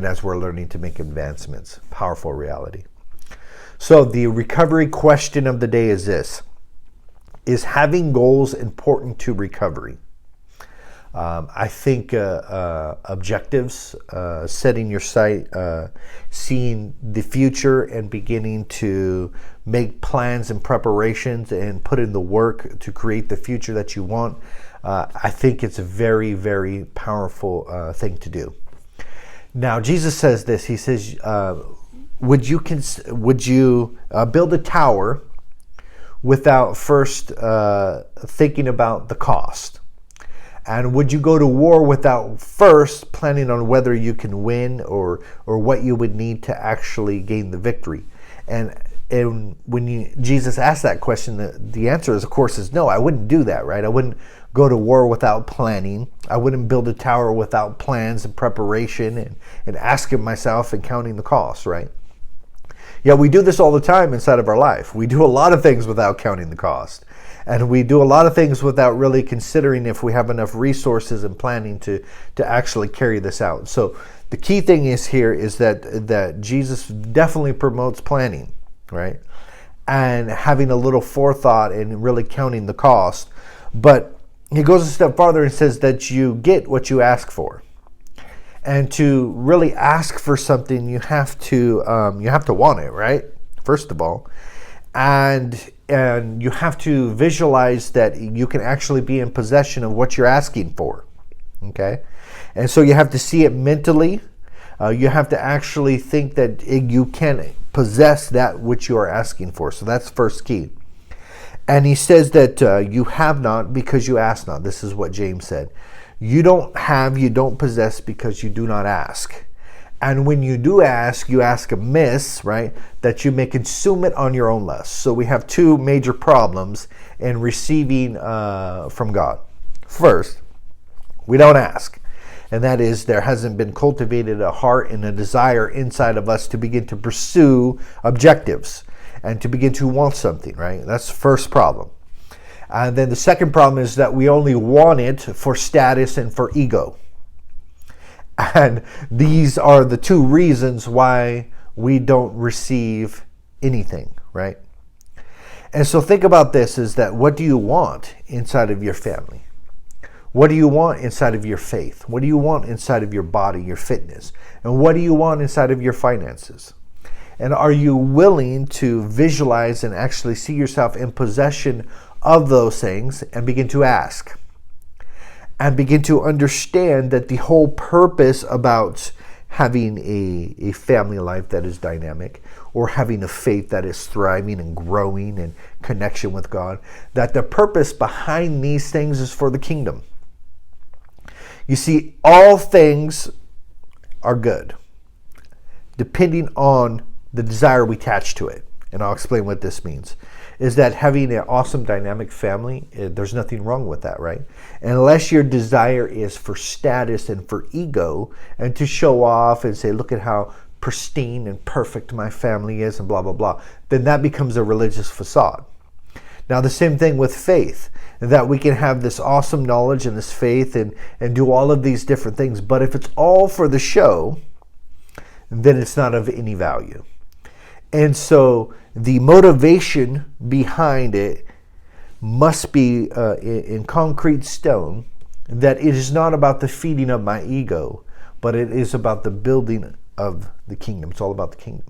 and as we're learning to make advancements. Powerful reality. So the recovery question of the day is this: is having goals important to recovery? I think objectives, setting your sight, seeing the future and beginning to make plans and preparations and put in the work to create the future that you want, I think it's a very, very powerful thing to do. Now, Jesus says this. He says, would you build a tower without first thinking about the cost? And would you go to war without first planning on whether you can win or what you would need to actually gain the victory? And when Jesus asked that question, the answer is, of course, is no. I wouldn't do that, right? I wouldn't go to war without planning. I wouldn't build a tower without plans and preparation and asking myself and counting the costs, right? Yeah, we do this all the time inside of our life. We do a lot of things without counting the cost. And we do a lot of things without really considering if we have enough resources and planning to actually carry this out. So the key thing is here is that Jesus definitely promotes planning, right? And having a little forethought and really counting the cost. But he goes a step farther and says that you get what you ask for. And to really ask for something, you have to want it, right? First of all. And you have to visualize that you can actually be in possession of what you're asking for, okay? And so you have to see it mentally. You have to actually think that you can possess that which you are asking for. So that's first key. And he says that you have not because you ask not. This is what James said. You don't have, you don't possess because you do not ask. And when you do ask, you ask amiss, right? That you may consume it on your own lust. So we have two major problems in receiving from God. First, we don't ask. And that is, there hasn't been cultivated a heart and a desire inside of us to begin to pursue objectives and to begin to want something, right? That's the first problem. And then the second problem is that we only want it for status and for ego. And these are the two reasons why we don't receive anything, right? And so think about this, is that what do you want inside of your family? What do you want inside of your faith? What do you want inside of your body, your fitness? And what do you want inside of your finances? And are you willing to visualize and actually see yourself in possession of those things and begin to ask? And begin to understand that the whole purpose about having a family life that is dynamic, or having a faith that is thriving and growing in connection with God, that the purpose behind these things is for the kingdom. You see, all things are good, depending on the desire we attach to it. And I'll explain what this means. Is that having an awesome dynamic family, there's nothing wrong with that, right? Unless your desire is for status and for ego and to show off and say, look at how pristine and perfect my family is and blah, blah, blah, then that becomes a religious facade. Now, the same thing with faith, that we can have this awesome knowledge and this faith and do all of these different things, but if it's all for the show, then it's not of any value. And so the motivation behind it must be in concrete stone, that it is not about the feeding of my ego, but it is about the building of the kingdom. It's all about the kingdom.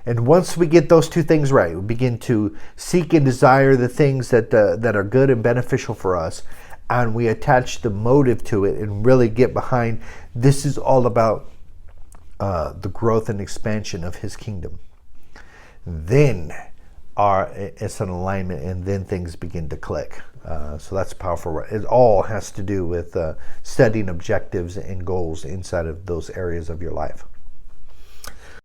And once we get those two things right, we begin to seek and desire the things that are good and beneficial for us, and we attach the motive to it and really get behind, this is all about the growth and expansion of his kingdom. Then it's an alignment, and then things begin to click. So that's powerful. It all has to do with setting objectives and goals inside of those areas of your life.